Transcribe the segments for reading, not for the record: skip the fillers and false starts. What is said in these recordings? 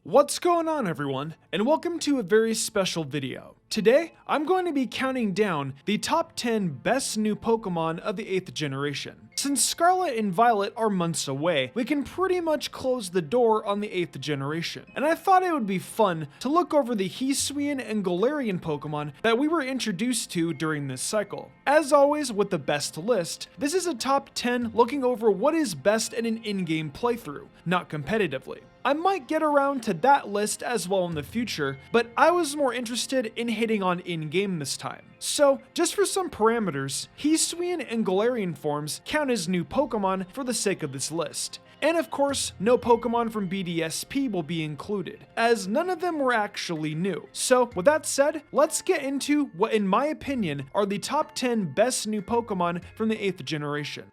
What's going on, everyone, and welcome to a very special video. Today, I'm going to be counting down the top 10 best new Pokemon of the 8th generation. Since Scarlet and Violet are months away, we can pretty much close the door on the 8th generation, and I thought it would be fun to look over the Hisuian and Galarian Pokemon that we were introduced to during this cycle. As always with the best list, this is a top 10 looking over what is best in an in-game playthrough, not competitively. I might get around to that list as well in the future, but I was more interested in hitting on in-game this time. So, just for some parameters, Hisuian and Galarian forms count as new Pokemon for the sake of this list. And of course, no Pokemon from BDSP will be included, as none of them were actually new. So, with that said, let's get into what in my opinion are the top 10 best new Pokemon from the 8th generation.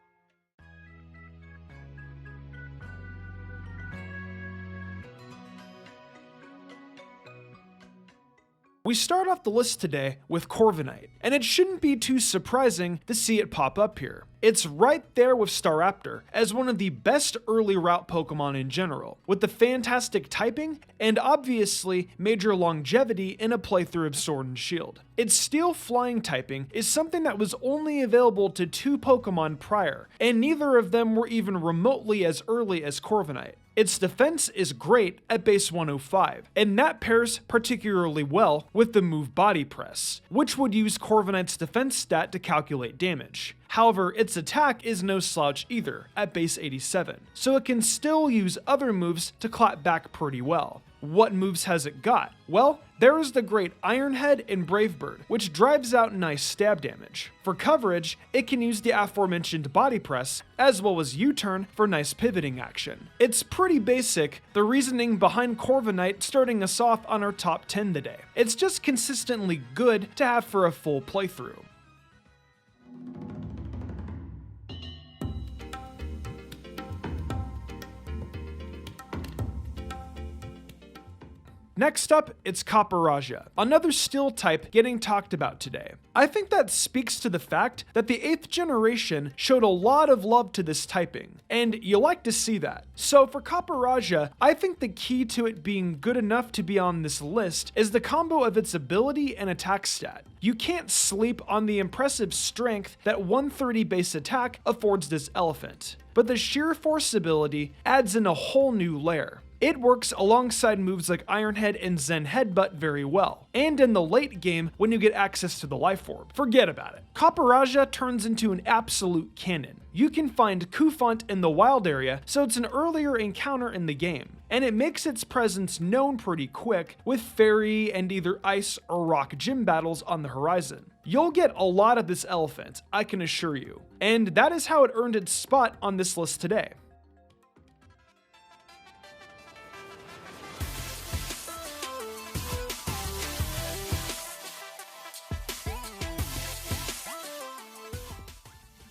We start off the list today with Corvinite, and it shouldn't be too surprising to see it pop up here. It's right there with Staraptor as one of the best early route Pokemon in general, with the fantastic typing and obviously major longevity in a playthrough of Sword and Shield. Its Steel Flying typing is something that was only available to 2 Pokemon prior, and neither of them were even remotely as early as Corviknight. Its defense is great at base 105, and that pairs particularly well with the move Body Press, which would use Corviknight's defense stat to calculate damage. However, its attack is no slouch either, at base 87, so it can still use other moves to clap back pretty well. What moves has it got? Well, there is the great Iron Head and Brave Bird, which drives out nice stab damage. For coverage, it can use the aforementioned Body Press, as well as U-Turn for nice pivoting action. It's pretty basic, the reasoning behind Corviknight starting us off on our top 10 today. It's just consistently good to have for a full playthrough. Next up, it's Copperajah, another steel type getting talked about today. I think that speaks to the fact that the 8th generation showed a lot of love to this typing, and you like to see that. So for Copperajah, I think the key to it being good enough to be on this list is the combo of its ability and attack stat. You can't sleep on the impressive strength that 130 base attack affords this elephant, but the sheer force ability adds in a whole new layer. It works alongside moves like Iron Head and Zen Headbutt very well, and in the late game when you get access to the Life Orb, forget about it. Copperajah turns into an absolute cannon. You can find Kufant in the wild area, so it's an earlier encounter in the game, and it makes its presence known pretty quick with fairy and either ice or rock gym battles on the horizon. You'll get a lot of this elephant, I can assure you, and that is how it earned its spot on this list today.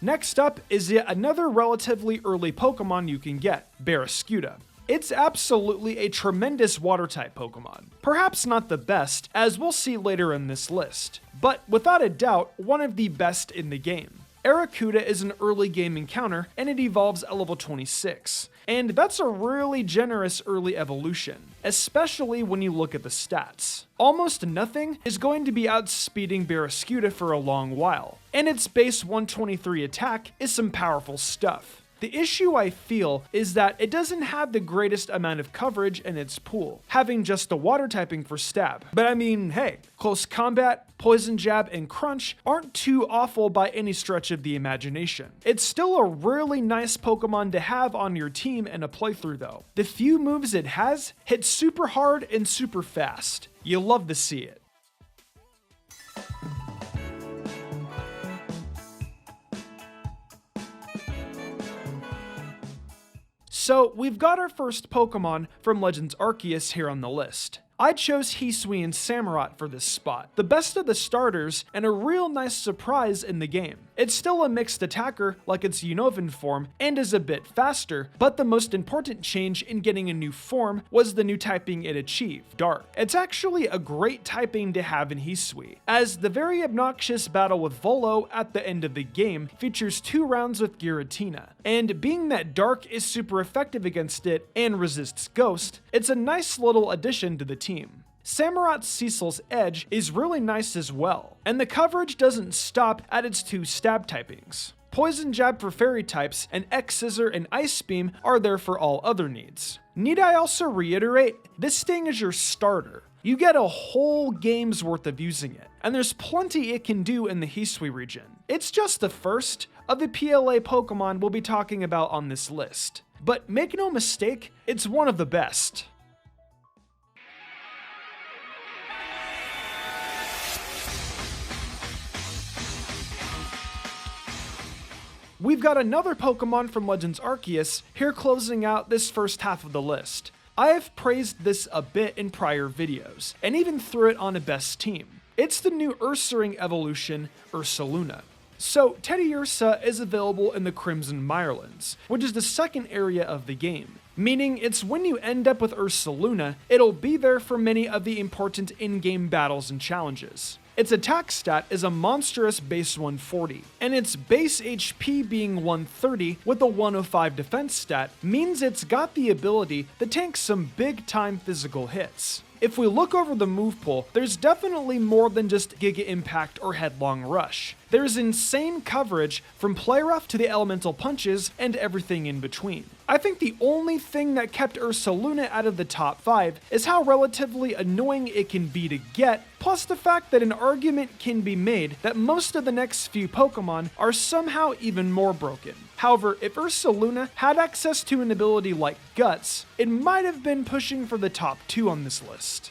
Next up is yet another relatively early Pokemon you can get, Berescuda. It's absolutely a tremendous water-type Pokemon. Perhaps not the best, as we'll see later in this list, but without a doubt, one of the best in the game. Arceus is an early game encounter, and it evolves at level 26. And that's a really generous early evolution, especially when you look at the stats. Almost nothing is going to be outspeeding Berescuda for a long while, and its base 123 attack is some powerful stuff. The issue I feel is that it doesn't have the greatest amount of coverage in its pool, having just the water typing for stab. But I mean, hey, close combat, poison jab, and crunch aren't too awful by any stretch of the imagination. It's still a really nice Pokemon to have on your team in a playthrough though. The few moves it has hit super hard and super fast. You love to see it. So we've got our first Pokemon from Legends Arceus here on the list. I chose Hisui and Samarat for this spot, the best of the starters and a real nice surprise in the game. It's still a mixed attacker like its Unova form and is a bit faster, but the most important change in getting a new form was the new typing it achieved, Dark. It's actually a great typing to have in Hisui, as the very obnoxious battle with Volo at the end of the game features 2 rounds with Giratina, and being that Dark is super effective against it and resists Ghost, it's a nice little addition to the team. Samarat's Cecil's Edge is really nice as well, and the coverage doesn't stop at its 2 stab typings. Poison Jab for fairy types, and X-Scissor and Ice Beam are there for all other needs. Need I also reiterate, this thing is your starter. You get a whole game's worth of using it, and there's plenty it can do in the Hisui region. It's just the first of the PLA Pokemon we'll be talking about on this list, but make no mistake, it's one of the best. We've got another Pokemon from Legends Arceus here closing out this first half of the list. I have praised this a bit in prior videos, and even threw it on a best team. It's the new Ursaring evolution, Ursuluna. So, Teddiursa is available in the Crimson Mirelands, which is the second area of the game, meaning it's when you end up with Ursuluna, it'll be there for many of the important in-game battles and challenges. Its attack stat is a monstrous base 140, and its base HP being 130 with a 105 defense stat means it's got the ability to tank some big-time physical hits. If we look over the move pool, there's definitely more than just Giga Impact or Headlong Rush. There's insane coverage from Play Rough to the Elemental Punches and everything in between. I think the only thing that kept Ursuluna out of the top 5 is how relatively annoying it can be to get, plus the fact that an argument can be made that most of the next few Pokemon are somehow even more broken. However, if Ursuluna had access to an ability like Guts, it might have been pushing for the top 2 on this list.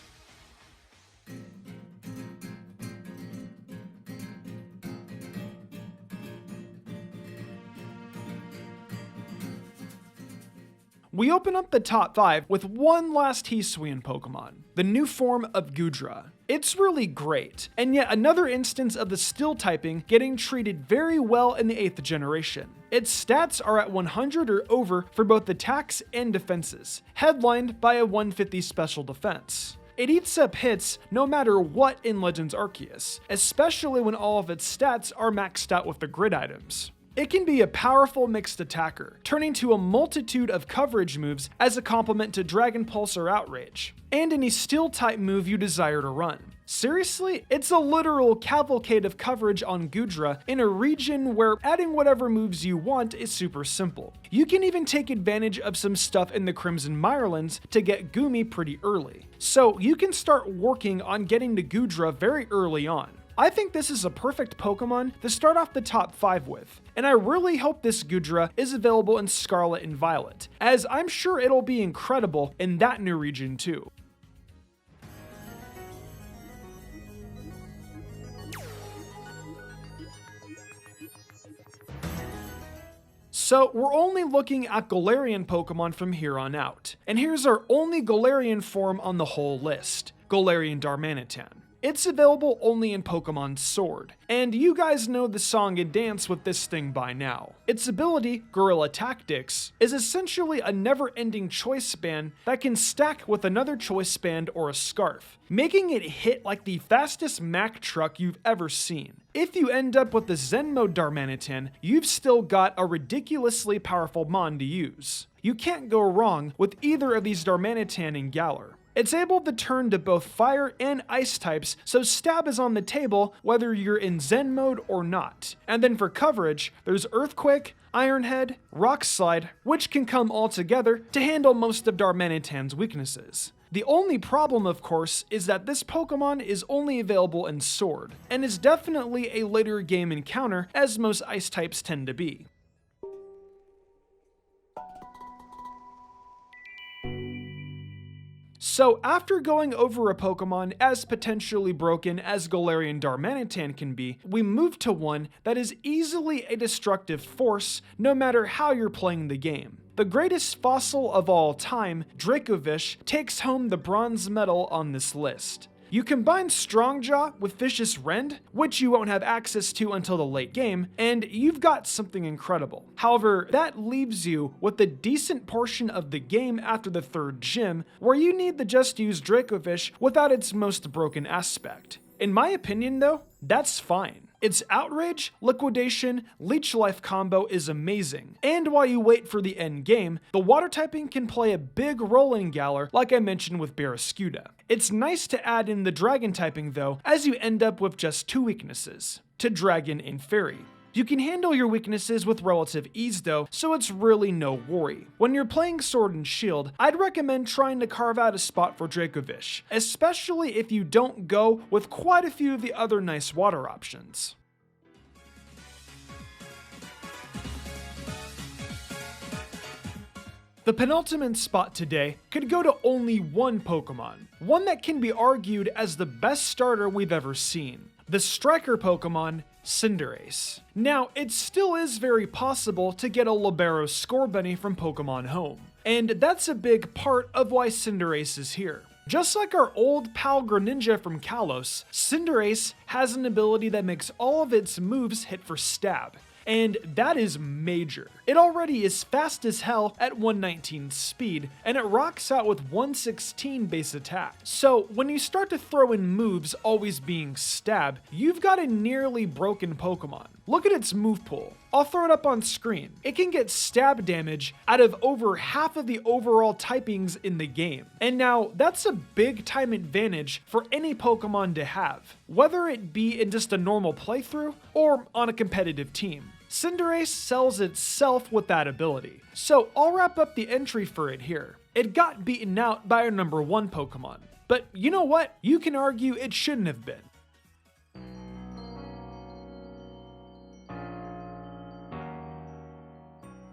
We open up the top 5 with one last Hisuian Pokemon, the new form of Goodra. It's really great, and yet another instance of the Steel typing getting treated very well in the 8th generation. Its stats are at 100 or over for both attacks and defenses, headlined by a 150 special defense. It eats up hits no matter what in Legends Arceus, especially when all of its stats are maxed out with the grid items. It can be a powerful mixed attacker, turning to a multitude of coverage moves as a complement to Dragon Pulse or Outrage, and any Steel type move you desire to run. Seriously, it's a literal cavalcade of coverage on Goodra in a region where adding whatever moves you want is super simple. You can even take advantage of some stuff in the Crimson Mirelands to get Goomy pretty early, so you can start working on getting to Goodra very early on. I think this is a perfect Pokemon to start off the top 5 with, and I really hope this Goodra is available in Scarlet and Violet, as I'm sure it'll be incredible in that new region too. So we're only looking at Galarian Pokemon from here on out, and here's our only Galarian form on the whole list, Galarian Darmanitan. It's available only in Pokemon Sword, and you guys know the song and dance with this thing by now. Its ability, Guerrilla Tactics, is essentially a never-ending choice band that can stack with another choice band or a scarf, making it hit like the fastest Mack truck you've ever seen. If you end up with the Zen mode Darmanitan, you've still got a ridiculously powerful mon to use. You can't go wrong with either of these Darmanitan and Galar. It's able to turn to both fire and ice types, so stab is on the table whether you're in Zen mode or not. And then for coverage, there's Earthquake, Iron Head, Rock Slide, which can come all together to handle most of Darmanitan's weaknesses. The only problem, of course, is that this Pokemon is only available in Sword, and is definitely a later game encounter as most ice types tend to be. So after going over a Pokemon as potentially broken as Galarian Darmanitan can be, we move to one that is easily a destructive force no matter how you're playing the game. The greatest fossil of all time, Dracovish, takes home the bronze medal on this list. You combine Strongjaw with Vicious Rend, which you won't have access to until the late game, and you've got something incredible. However, that leaves you with a decent portion of the game after the 3rd gym, where you need to just use Dracovish without its most broken aspect. In my opinion though, that's fine. Its Outrage, Liquidation, Leech Life combo is amazing, and while you wait for the end game, the water typing can play a big role in Galar like I mentioned with Berescuda. It's nice to add in the dragon typing though, as you end up with just 2 weaknesses, to Dragon and Fairy. You can handle your weaknesses with relative ease though, so it's really no worry. When you're playing Sword and Shield, I'd recommend trying to carve out a spot for Dracovish, especially if you don't go with quite a few of the other nice water options. The penultimate spot today could go to only one Pokemon, one that can be argued as the best starter we've ever seen. The striker Pokemon, Cinderace. Now, it still is very possible to get a Libero Scorbunny from Pokemon Home, and that's a big part of why Cinderace is here. Just like our old pal Greninja from Kalos, Cinderace has an ability that makes all of its moves hit for stab. And that is major. It already is fast as hell at 119 speed, and it rocks out with 116 base attack. So when you start to throw in moves always being stab, you've got a nearly broken Pokemon. Look at its move pool. I'll throw it up on screen. It can get stab damage out of over half of the overall typings in the game. And now, that's a big time advantage for any Pokemon to have, whether it be in just a normal playthrough or on a competitive team. Cinderace sells itself with that ability, so I'll wrap up the entry for it here. It got beaten out by our number 1 Pokemon, but you know what? You can argue it shouldn't have been.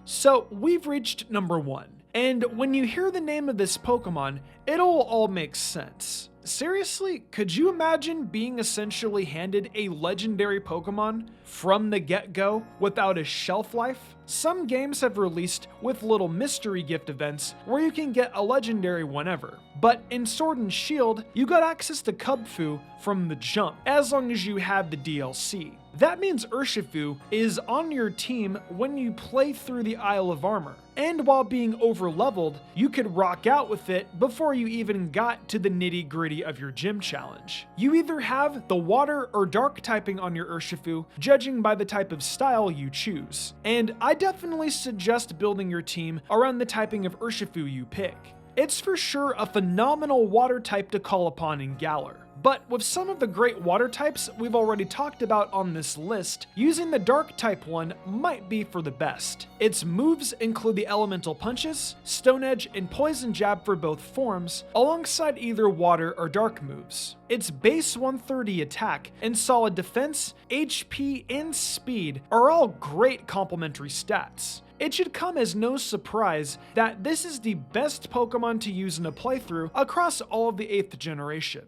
So we've reached number 1, and when you hear the name of this Pokemon, it'll all make sense. Seriously, could you imagine being essentially handed a legendary Pokemon from the get-go without a shelf life? Some games have released with little mystery gift events where you can get a legendary whenever, but in Sword and Shield, you got access to Kubfu from the jump, as long as you have the DLC. That means Urshifu is on your team when you play through the Isle of Armor, and while being over-leveled, you could rock out with it before you even got to the nitty-gritty of your gym challenge. You either have the water or dark typing on your Urshifu, judging by the type of style you choose, and I definitely suggest building your team around the typing of Urshifu you pick. It's for sure a phenomenal water type to call upon in Galar. But with some of the great water types we've already talked about on this list, using the dark type one might be for the best. Its moves include the elemental punches, stone edge, and poison jab for both forms, alongside either water or dark moves. Its base 130 attack and solid defense, HP, and speed are all great complementary stats. It should come as no surprise that this is the best Pokemon to use in a playthrough across all of the 8th generation.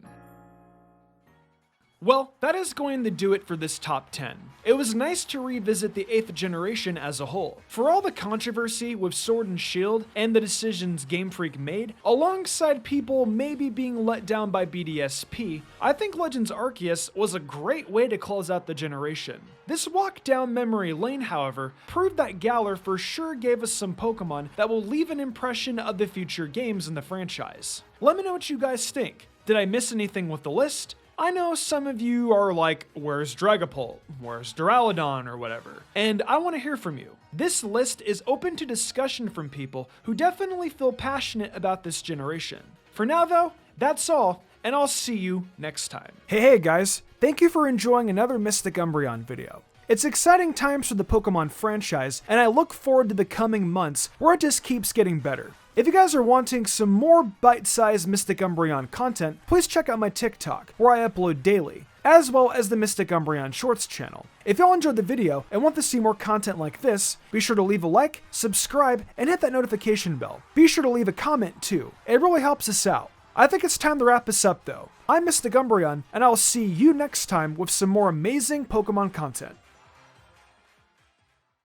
Well, that is going to do it for this top 10. It was nice to revisit the 8th generation as a whole. For all the controversy with Sword and Shield and the decisions Game Freak made, alongside people maybe being let down by BDSP, I think Legends Arceus was a great way to close out the generation. This walk down memory lane, however, proved that Galar for sure gave us some Pokemon that will leave an impression of the future games in the franchise. Let me know what you guys think. Did I miss anything with the list? I know some of you are like, where's Dragapult? Where's Duraludon or whatever? And I want to hear from you. This list is open to discussion from people who definitely feel passionate about this generation. For now though, that's all, and I'll see you next time. Hey guys, thank you for enjoying another Mystic Umbreon video. It's exciting times for the Pokemon franchise, and I look forward to the coming months where it just keeps getting better. If you guys are wanting some more bite-sized Mystic Umbreon content, please check out my TikTok, where I upload daily, as well as the Mystic Umbreon Shorts channel. If y'all enjoyed the video and want to see more content like this, be sure to leave a like, subscribe, and hit that notification bell. Be sure to leave a comment too. It really helps us out. I think it's time to wrap this up though. I'm Mr. Gumbrion, and I'll see you next time with some more amazing Pokemon content.